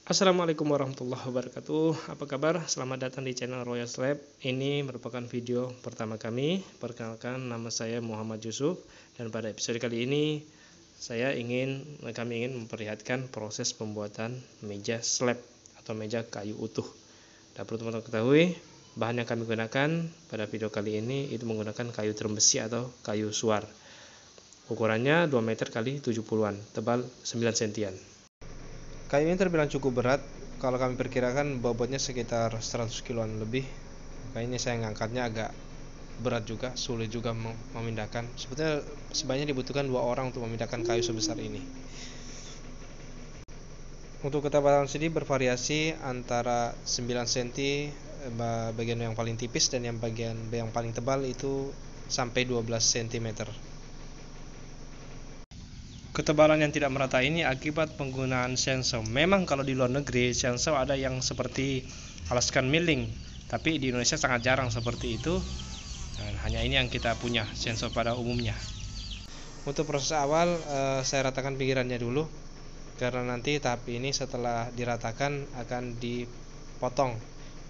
Assalamualaikum warahmatullahi wabarakatuh. Apa kabar? Selamat datang di channel Royal Slab. Ini merupakan video pertama kami. Perkenalkan, nama saya Muhammad Yusuf. Dan pada episode kali ini kami ingin memperlihatkan proses pembuatan meja slab atau meja kayu utuh. Dan perlu teman-teman ketahui, bahan yang kami gunakan pada video kali ini itu menggunakan kayu terem besi atau kayu suar. Ukurannya 2 meter kali 70-an, tebal 9 sentian. Kayu ini terbilang cukup berat. Kalau kami perkirakan bobotnya sekitar 100 kiloan lebih. Maka ini saya ngangkatnya agak berat juga, sulit juga memindahkan. Sebetulnya sebanyak dibutuhkan 2 orang untuk memindahkan kayu sebesar ini. Untuk ketebalan sini bervariasi antara 9 cm bagian yang paling tipis dan yang paling tebal itu sampai 12 cm. Ketebalan yang tidak merata ini akibat penggunaan chainsaw. Memang kalau di luar negeri chainsaw ada yang seperti alaskan milling, tapi di Indonesia sangat jarang seperti itu. Dan hanya ini yang kita punya chainsaw pada umumnya. Untuk proses awal saya ratakan pinggirannya dulu, karena nanti tahap ini setelah diratakan akan dipotong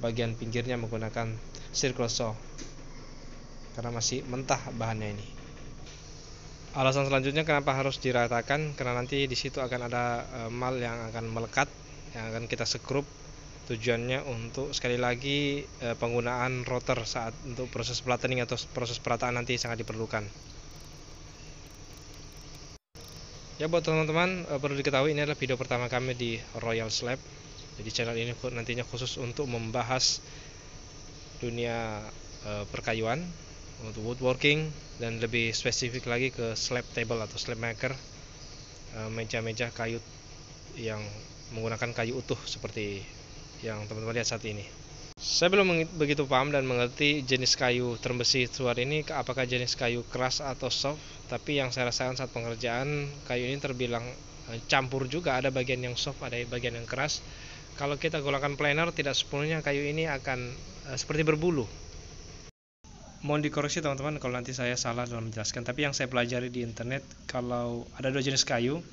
bagian pinggirnya menggunakan circle saw, karena masih mentah bahannya ini. Alasan selanjutnya kenapa harus diratakan, karena nanti di situ akan ada mal yang akan melekat, yang akan kita sekrup. Tujuannya untuk sekali lagi penggunaan rotor saat untuk proses flattening atau proses perataan nanti sangat diperlukan. Ya, buat teman-teman perlu diketahui ini adalah video pertama kami di Royal Slab. Jadi channel ini nantinya khusus untuk membahas dunia perkayuan, untuk woodworking, dan lebih spesifik lagi ke slab table atau slab maker, meja-meja kayu yang menggunakan kayu utuh seperti yang teman-teman lihat saat ini. Saya belum begitu paham dan mengerti jenis kayu terem besi suar ini, apakah jenis kayu keras atau soft. Tapi yang saya rasakan saat pengerjaan, kayu ini terbilang campur juga, ada bagian yang soft, ada bagian yang keras. Kalau kita gunakan planer, tidak sepenuhnya kayu ini akan seperti berbulu. Mohon dikoreksi teman-teman kalau nanti saya salah dalam menjelaskan, tapi yang saya pelajari di internet, kalau ada 2 jenis kayu,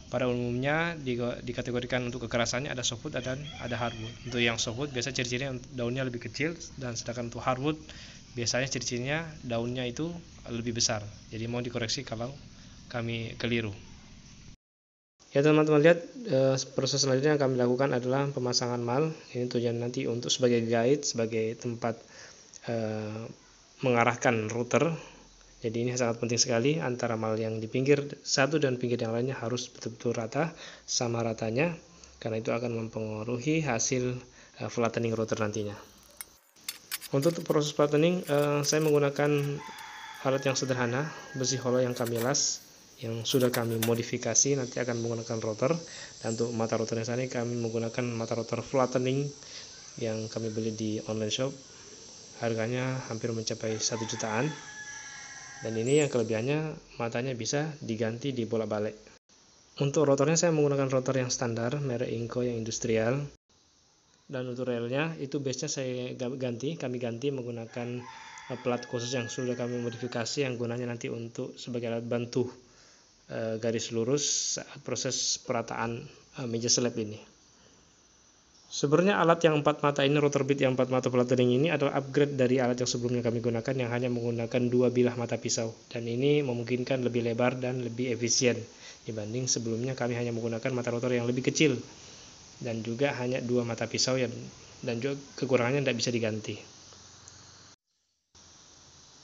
pada umumnya dikategorikan untuk kekerasannya ada softwood dan ada hardwood. Untuk yang softwood biasa ciri-cirinya daunnya lebih kecil, dan sedangkan untuk hardwood biasanya ciri-cirinya daunnya itu lebih besar. Jadi mohon dikoreksi kalau kami keliru. Ya teman-teman lihat, proses selanjutnya yang kami lakukan adalah pemasangan mal. Ini tujuan nanti untuk sebagai guide, sebagai tempat mengarahkan router. Jadi ini sangat penting sekali, antara mal yang di pinggir satu dan pinggir yang lainnya harus betul-betul rata, sama ratanya, karena itu akan mempengaruhi hasil flattening router nantinya. Untuk proses flattening saya menggunakan alat yang sederhana, besi hollow yang kami las, yang sudah kami modifikasi, nanti akan menggunakan rotor. Dan untuk mata rotornya sana kami menggunakan mata rotor flattening yang kami beli di online shop. Harganya hampir mencapai 1 jutaan. Dan ini yang kelebihannya, matanya bisa diganti di bolak-balik. Untuk rotornya saya menggunakan rotor yang standar, merek Inco yang industrial. Dan untuk relnya itu base-nya kami ganti menggunakan plat khusus yang sudah kami modifikasi, yang gunanya nanti untuk sebagai alat bantu garis lurus saat proses perataan meja slab ini. Sebenarnya alat yang 4 mata ini, rotor bit yang 4 mata flattening ini adalah upgrade dari alat yang sebelumnya kami gunakan, yang hanya menggunakan 2 bilah mata pisau. Dan ini memungkinkan lebih lebar dan lebih efisien dibanding sebelumnya kami hanya menggunakan mata rotor yang lebih kecil dan juga hanya 2 mata pisau, dan juga kekurangannya tidak bisa diganti.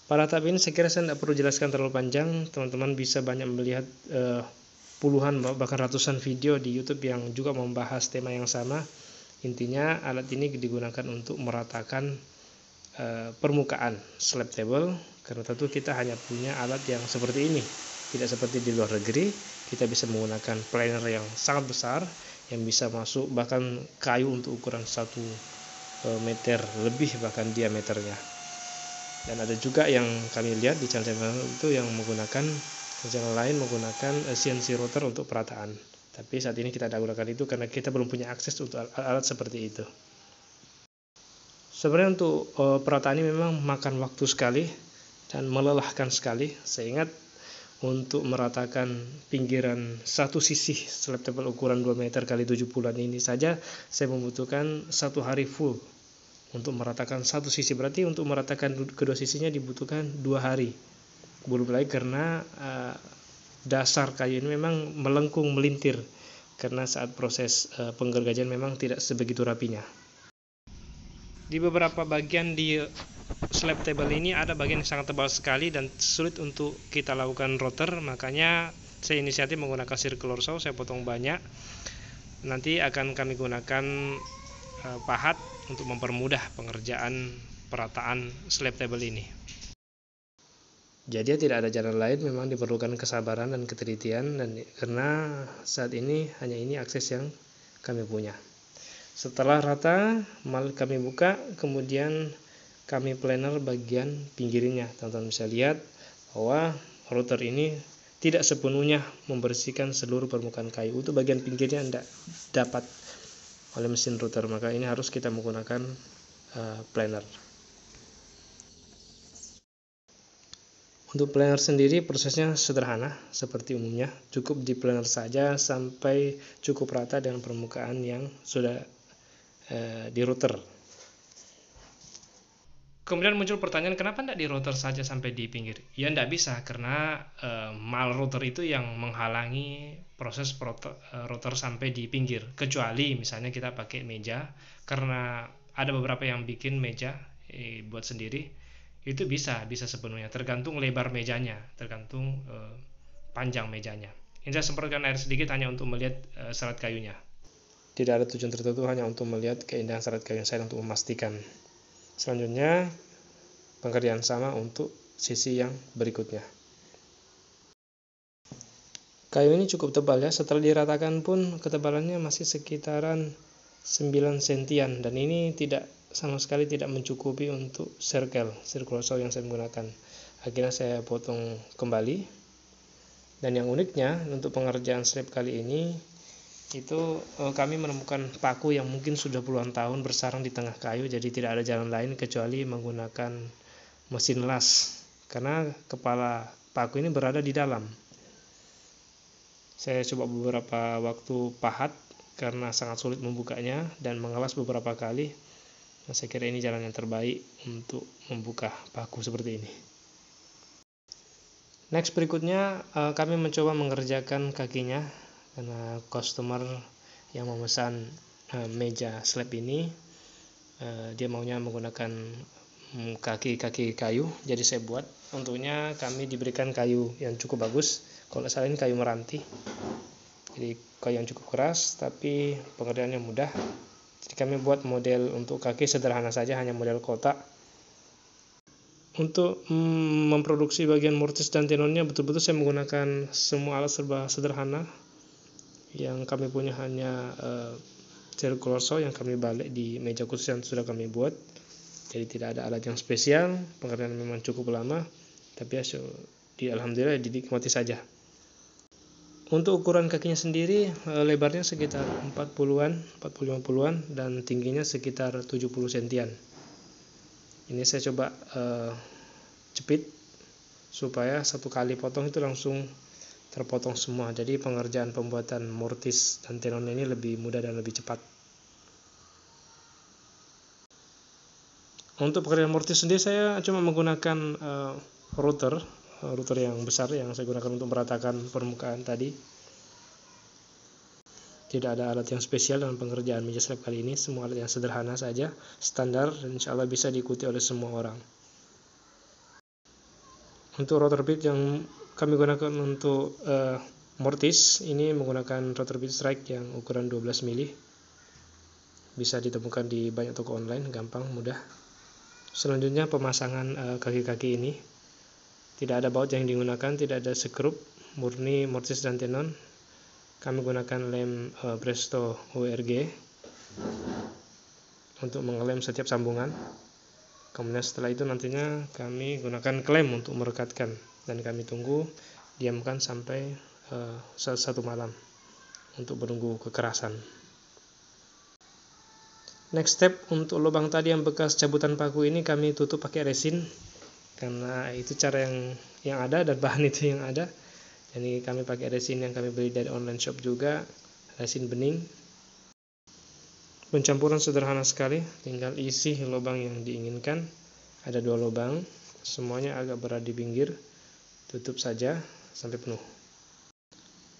Pada tahap ini saya kira saya tidak perlu jelaskan terlalu panjang. Teman-teman bisa banyak melihat puluhan bahkan ratusan video di YouTube yang juga membahas tema yang sama. Intinya alat ini digunakan untuk meratakan permukaan slab table, karena tentu kita hanya punya alat yang seperti ini, tidak seperti di luar negeri. Kita bisa menggunakan planer yang sangat besar, yang bisa masuk bahkan kayu untuk ukuran 1 meter lebih bahkan diameternya. Dan ada juga yang kami lihat di channel itu yang menggunakan channel lain menggunakan CNC router untuk perataan. Tapi saat ini kita tidak gunakan itu karena kita belum punya akses untuk alat seperti itu. Sebenarnya untuk perataan ini memang makan waktu sekali dan melelahkan sekali. Saya ingat untuk meratakan pinggiran satu sisi slab tebal ukuran 2 meter x 70-an ini saja saya membutuhkan 1 hari full untuk meratakan satu sisi. Berarti untuk meratakan kedua sisinya dibutuhkan 2 hari. Belum lagi karena dasar kayu ini memang melengkung melintir karena saat proses penggergajian memang tidak sebegitu rapinya. Di beberapa bagian di slab table ini ada bagian yang sangat tebal sekali dan sulit untuk kita lakukan rotor, makanya saya inisiatif menggunakan circular saw. Saya potong banyak, nanti akan kami gunakan pahat untuk mempermudah pengerjaan perataan slab table ini. Jadi tidak ada jalan lain, memang diperlukan kesabaran dan ketelitian, dan karena saat ini hanya ini akses yang kami punya. Setelah rata, kami buka, kemudian kami planer bagian pinggirnya. Teman-teman bisa lihat bahwa router ini tidak sepenuhnya membersihkan seluruh permukaan kayu. Untuk bagian pinggirnya tidak dapat oleh mesin router, maka ini harus kita menggunakan planer. Untuk planer sendiri prosesnya sederhana seperti umumnya, cukup di planer saja sampai cukup rata dengan permukaan yang sudah di router. Kemudian muncul pertanyaan, kenapa tidak di router saja sampai di pinggir? Ya tidak bisa, karena mal router itu yang menghalangi proses router sampai di pinggir. Kecuali misalnya kita pakai meja, karena ada beberapa yang bikin meja buat sendiri, itu bisa sepenuhnya, tergantung lebar mejanya, tergantung panjang mejanya. Ini saya semprotkan air sedikit hanya untuk melihat serat kayunya. Tidak ada tujuan tertentu, hanya untuk melihat keindahan serat kayu saya untuk memastikan. Selanjutnya pengerjaan sama untuk sisi yang berikutnya. Kayu ini cukup tebal ya, setelah diratakan pun ketebalannya masih sekitaran 9 sentian, dan ini sama sekali tidak mencukupi untuk circular saw yang saya menggunakan. Akhirnya saya potong kembali, dan yang uniknya untuk pengerjaan slab kali ini itu kami menemukan paku yang mungkin sudah puluhan tahun bersarang di tengah kayu, jadi tidak ada jalan lain kecuali menggunakan mesin las, karena kepala paku ini berada di dalam. Saya coba beberapa waktu pahat karena sangat sulit membukanya dan mengelas beberapa kali. Saya kira ini jalan yang terbaik untuk membuka paku seperti ini. Next, berikutnya kami mencoba mengerjakan kakinya, karena customer yang memesan meja slab ini dia maunya menggunakan kaki kayu, jadi saya buat. Untuknya kami diberikan kayu yang cukup bagus, kalau salah ini kayu meranti, jadi kayu yang cukup keras tapi pengerjaannya mudah. Jadi kami buat model untuk kaki sederhana saja, hanya model kotak. Untuk memproduksi bagian mortis dan tenonnya betul-betul saya menggunakan semua alat serba sederhana. Yang kami punya hanya circular saw yang kami balik di meja khusus yang sudah kami buat. Jadi tidak ada alat yang spesial, pengerjaan memang cukup lama, tapi alhamdulillah dinikmati saja. Untuk ukuran kakinya sendiri, lebarnya sekitar 40-50-an dan tingginya sekitar 70 sentian. Ini saya coba jepit supaya satu kali potong itu langsung terpotong semua, jadi pengerjaan pembuatan mortis dan tenon ini lebih mudah dan lebih cepat. Untuk pekerjaan mortis sendiri saya cuma menggunakan router yang besar yang saya gunakan untuk meratakan permukaan tadi. Tidak ada alat yang spesial dalam pengerjaan meja slab kali ini, semua alat yang sederhana saja, standar, dan insya Allah bisa diikuti oleh semua orang. Untuk rotor bit yang kami gunakan untuk mortis ini menggunakan rotor bit strike yang ukuran 12 mili. Bisa ditemukan di banyak toko online, gampang, mudah. Selanjutnya pemasangan kaki-kaki ini. Tidak ada baut yang digunakan, tidak ada sekrup, murni mortis dan tenon. Kami gunakan lem Presto ORG untuk mengelem setiap sambungan. Kemudian setelah itu nantinya kami gunakan klem untuk merekatkan, dan kami tunggu diamkan sampai 1 malam untuk menunggu kekerasan. Next step, untuk lubang tadi yang bekas cabutan paku ini kami tutup pakai resin, karena itu cara yang ada dan bahan itu yang ada. Ini kami pakai resin yang kami beli dari online shop juga, resin bening. Pencampuran sederhana sekali, tinggal isi lubang yang diinginkan. Ada 2 lubang, semuanya agak berat di pinggir, tutup saja sampai penuh.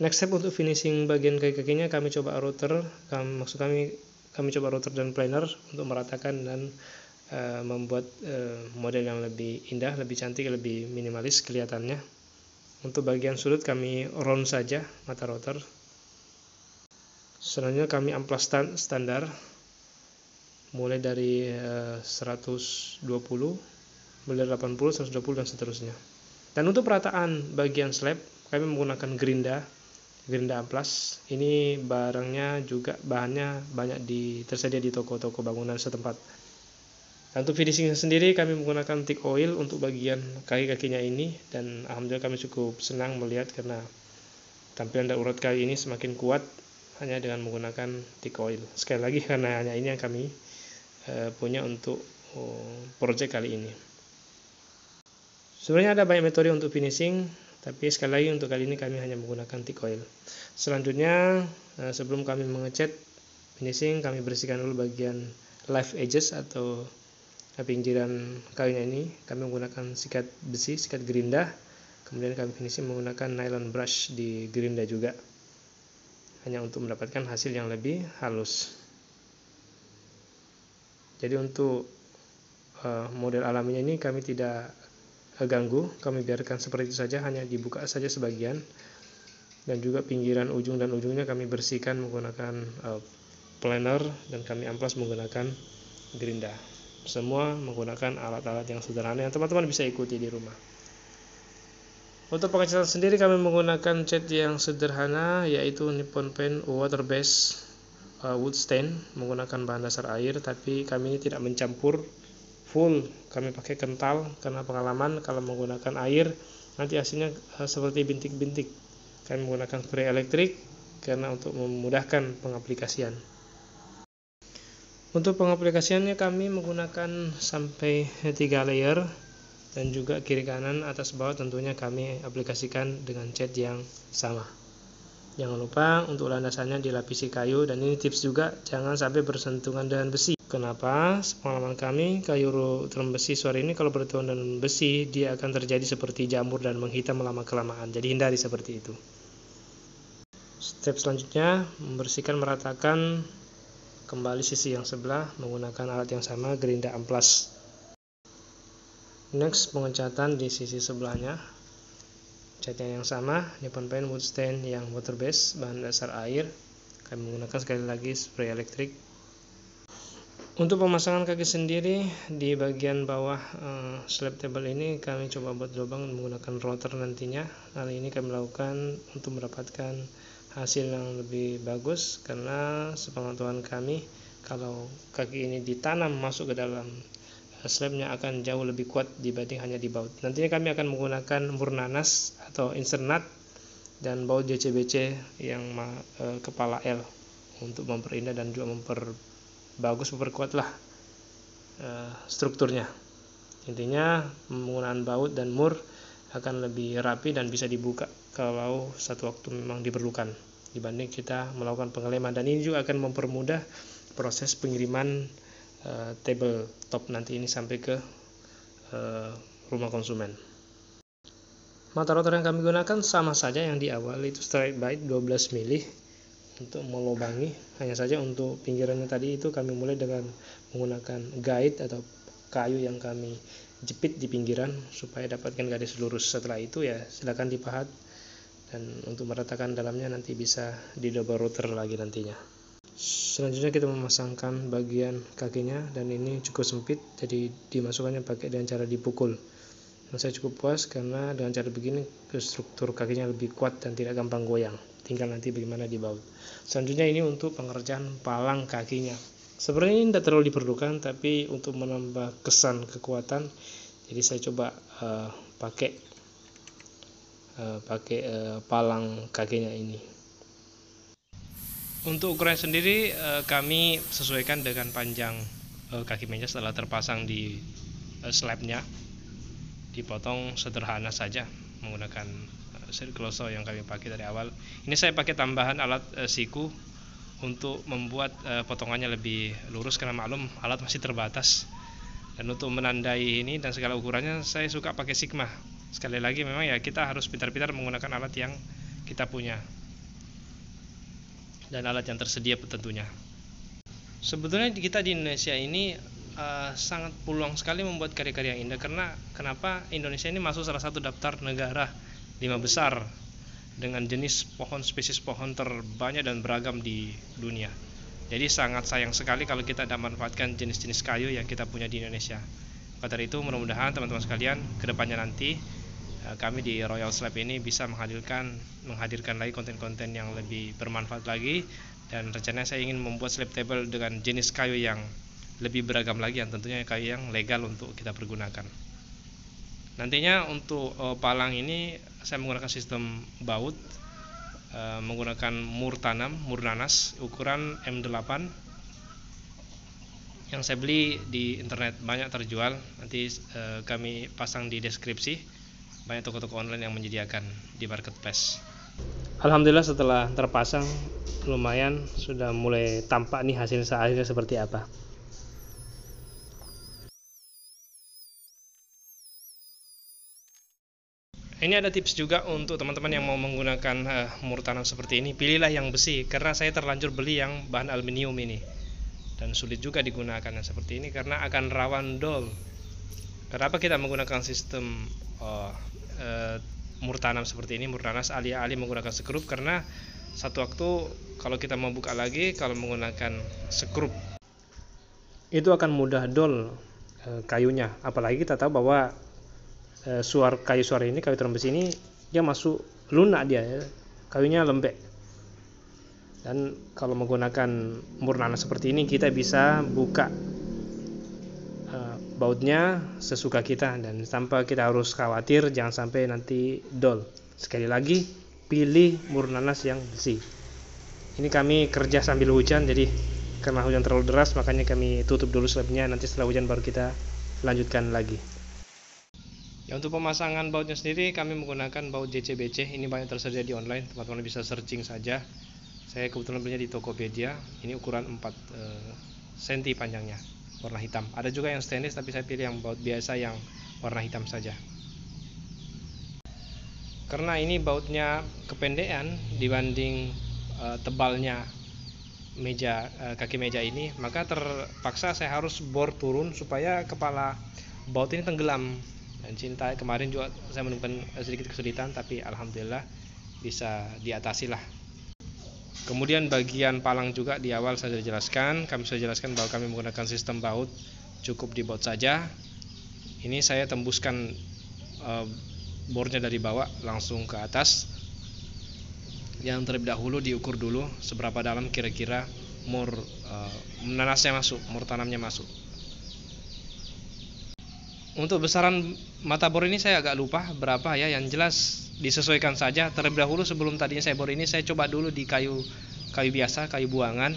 Next step untuk finishing bagian kaki-kakinya, kami coba router, kami coba router dan planer untuk meratakan dan membuat model yang lebih indah, lebih cantik, lebih minimalis kelihatannya. Untuk bagian sudut kami round saja mata router. Selanjutnya kami amplas standar mulai dari 120, mulai 80, 120 dan seterusnya. Dan untuk perataan bagian slab kami menggunakan gerinda amplas. Ini bahannya banyak tersedia di toko-toko bangunan setempat. Dan untuk finishing sendiri kami menggunakan thick oil untuk bagian kaki-kakinya ini, dan alhamdulillah kami cukup senang melihat karena tampilan dan urat kayu ini semakin kuat hanya dengan menggunakan thick oil. Sekali lagi karena hanya ini yang kami punya untuk project kali ini. Sebenarnya ada banyak metode untuk finishing, tapi sekali lagi untuk kali ini kami hanya menggunakan thick oil. Selanjutnya sebelum kami mengecat finishing, kami bersihkan dulu bagian live edges atau pinggiran kayunya ini. Kami menggunakan sikat besi, sikat gerinda. Kemudian kami finishing menggunakan nylon brush di gerinda juga, hanya untuk mendapatkan hasil yang lebih halus. Jadi untuk model alaminya ini kami tidak ganggu, kami biarkan seperti itu saja, hanya dibuka saja sebagian. Dan juga pinggiran ujung dan ujungnya kami bersihkan menggunakan planer, dan kami amplas menggunakan gerinda. Semua menggunakan alat-alat yang sederhana yang teman-teman bisa ikuti di rumah. Untuk pengecatan sendiri kami menggunakan cat yang sederhana, yaitu Nippon Paint Water Base Wood Stain, menggunakan bahan dasar air, tapi kami ini tidak mencampur full, kami pakai kental karena pengalaman kalau menggunakan air nanti hasilnya seperti bintik-bintik. Kami menggunakan spray elektrik karena untuk memudahkan pengaplikasian. Untuk pengaplikasiannya kami menggunakan sampai 3 layer, dan juga kiri kanan atas bawah tentunya kami aplikasikan dengan cat yang sama. Jangan lupa untuk landasannya dilapisi kayu, dan ini tips juga, jangan sampai bersentuhan dengan besi. Kenapa? Sepengalaman kami, kayu router besi suara ini kalau bersentuhan dengan besi dia akan terjadi seperti jamur dan menghitam lama-kelamaan. Jadi hindari seperti itu. Step selanjutnya membersihkan, meratakan kembali sisi yang sebelah menggunakan alat yang sama, gerinda amplas. Next, pengecatan di sisi sebelahnya, catnya yang sama, Nippon Paint Wood Stain yang water base, bahan dasar air. Kami menggunakan sekali lagi spray elektrik. Untuk pemasangan kaki sendiri di bagian bawah slab table ini kami coba buat lubang menggunakan router nantinya. Hal ini kami lakukan untuk mendapatkan hasil yang lebih bagus, karena sepengetahuan kami kalau kaki ini ditanam masuk ke dalam slabnya akan jauh lebih kuat dibanding hanya di baut. Nantinya kami akan menggunakan mur nanas atau insert nut dan baut JCBC yang kepala L untuk memperindah dan juga memperkuatlah strukturnya. Intinya penggunaan baut dan mur akan lebih rapi dan bisa dibuka kalau satu waktu memang diperlukan dibanding kita melakukan pengeleman, dan ini juga akan mempermudah proses pengiriman table top nanti ini sampai ke rumah konsumen. Mata rotor yang kami gunakan sama saja yang di awal, itu straight bite 12 mili untuk melubangi. Hanya saja untuk pinggirannya tadi itu kami mulai dengan menggunakan guide atau kayu yang kami jepit di pinggiran supaya dapatkan garis lurus. Setelah itu ya silakan dipahat, dan untuk meratakan dalamnya nanti bisa di double router lagi nantinya. Selanjutnya kita memasangkan bagian kakinya, dan ini cukup sempit jadi dimasukkannya pakai dengan cara dipukul. Dan saya cukup puas karena dengan cara begini struktur kakinya lebih kuat dan tidak gampang goyang. Tinggal nanti bagaimana dibaut. Selanjutnya ini untuk pengerjaan palang kakinya. Sebenarnya ini tidak terlalu diperlukan, tapi untuk menambah kesan kekuatan, jadi saya coba pakai palang kakinya ini. Untuk ukuran sendiri kami sesuaikan dengan panjang kaki meja setelah terpasang di slabnya. Dipotong sederhana saja menggunakan set closo yang kami pakai dari awal. Ini saya pakai tambahan alat siku untuk membuat potongannya lebih lurus karena maklum alat masih terbatas. Dan untuk menandai ini dan segala ukurannya saya suka pakai Sigma. Sekali lagi memang ya kita harus pintar-pintar menggunakan alat yang kita punya dan alat yang tersedia tentunya. Sebetulnya kita di Indonesia ini sangat peluang sekali membuat karya-karya yang indah, karena kenapa Indonesia ini masuk salah satu daftar negara 5 besar dengan jenis pohon, spesies pohon terbanyak dan beragam di dunia. Jadi sangat sayang sekali kalau kita tidak manfaatkan jenis-jenis kayu yang kita punya di Indonesia. Maka dari itu mudah-mudahan teman-teman sekalian kedepannya nanti kami di Royal Slab ini bisa menghadirkan lagi konten-konten yang lebih bermanfaat lagi, dan rencananya saya ingin membuat slab table dengan jenis kayu yang lebih beragam lagi, yang tentunya kayu yang legal untuk kita pergunakan. Nantinya untuk palang ini saya menggunakan sistem baut, menggunakan mur nanas ukuran M8 yang saya beli di internet, banyak terjual. Nanti kami pasang di deskripsi. Banyak toko-toko online yang menyediakan di marketplace. Alhamdulillah setelah terpasang lumayan sudah mulai tampak nih hasilnya seperti apa. Ini ada tips juga untuk teman-teman yang mau menggunakan mur tanam seperti ini. Pilihlah yang besi, karena saya terlanjur beli yang bahan aluminium ini dan sulit juga digunakan yang seperti ini karena akan rawan dol. Kenapa kita menggunakan sistem mur tanam seperti ini, mur nanas alih-alih menggunakan sekrup? Karena satu waktu kalau kita mau buka lagi, kalau menggunakan sekrup itu akan mudah dol kayunya. Apalagi kita tahu bahwa kayu suar ini, kayu terang besi ini dia masuk lunak, dia kayunya lembek. Dan kalau menggunakan mur nanas seperti ini kita bisa buka bautnya sesuka kita dan tanpa kita harus khawatir jangan sampai nanti dol. Sekali lagi, pilih mur nanas yang besi. Ini kami kerja sambil hujan, jadi karena hujan terlalu deras makanya kami tutup dulu slabnya, nanti setelah hujan baru kita lanjutkan lagi. Ya, untuk pemasangan bautnya sendiri kami menggunakan baut JCBC. Ini banyak tersedia di online, teman-teman bisa searching saja. Saya kebetulan belinya di Tokopedia. Ini ukuran 4 cm panjangnya, warna hitam. Ada juga yang stainless, tapi saya pilih yang baut biasa yang warna hitam saja. Karena ini bautnya kependekan dibanding tebalnya kaki meja ini, maka terpaksa saya harus bor turun supaya kepala baut ini tenggelam. Dan kemarin juga saya menemukan sedikit kesulitan, tapi alhamdulillah bisa diatasi lah. Kemudian bagian palang juga di awal saya sudah jelaskan, kami sudah jelaskan bahwa kami menggunakan sistem baut, cukup di baut saja. Ini saya tembuskan bornya dari bawah langsung ke atas. Yang terlebih dahulu diukur dulu seberapa dalam kira-kira mur nanasnya masuk, mur tanamnya masuk. Untuk besaran mata bor ini saya agak lupa berapa ya, yang jelas disesuaikan saja. Terlebih dahulu sebelum tadinya saya bor ini, saya coba dulu di kayu biasa, kayu buangan.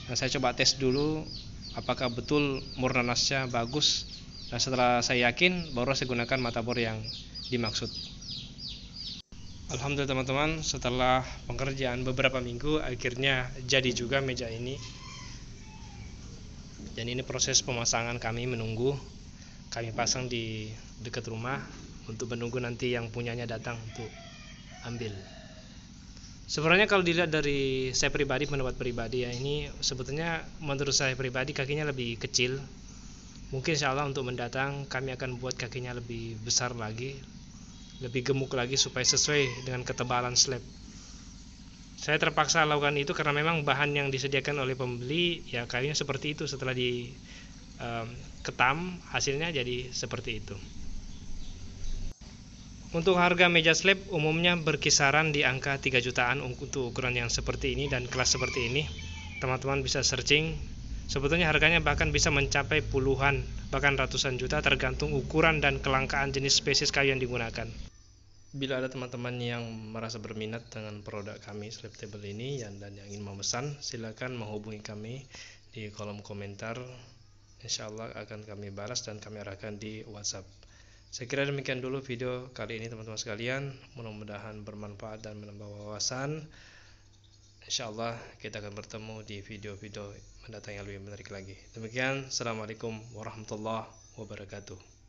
Nah, saya coba tes dulu apakah betul mur nanasnya bagus. Nah, setelah saya yakin baru saya gunakan mata bor yang dimaksud. Alhamdulillah teman-teman, setelah pengerjaan beberapa minggu akhirnya jadi juga meja ini. Dan ini proses pemasangan, kami menunggu. Kami pasang di dekat rumah untuk menunggu nanti yang punyanya datang untuk ambil. Sebenarnya kalau dilihat dari saya pribadi, pendapat pribadi ya, ini sebetulnya menurut saya pribadi kakinya lebih kecil. Mungkin insya Allah untuk mendatang kami akan buat kakinya lebih besar lagi, lebih gemuk lagi supaya sesuai dengan ketebalan slab. Saya terpaksa lakukan itu karena memang bahan yang disediakan oleh pembeli ya kayunya seperti itu. Setelah ketam hasilnya jadi seperti itu. Untuk harga meja slab umumnya berkisaran di angka 3 jutaan untuk ukuran yang seperti ini dan kelas seperti ini. Teman-teman bisa searching. Sebetulnya harganya bahkan bisa mencapai puluhan bahkan ratusan juta tergantung ukuran dan kelangkaan jenis spesies kayu yang digunakan. Bila ada teman-teman yang merasa berminat dengan produk kami slab table ini dan yang ingin memesan, silakan menghubungi kami di kolom komentar. Insya Allah akan kami balas dan kami arahkan di WhatsApp. Saya kira demikian dulu video kali ini teman-teman sekalian, mudah-mudahan bermanfaat dan menambah wawasan. Insyaallah kita akan bertemu di video-video mendatang yang lebih menarik lagi. Demikian, assalamualaikum warahmatullahi wabarakatuh.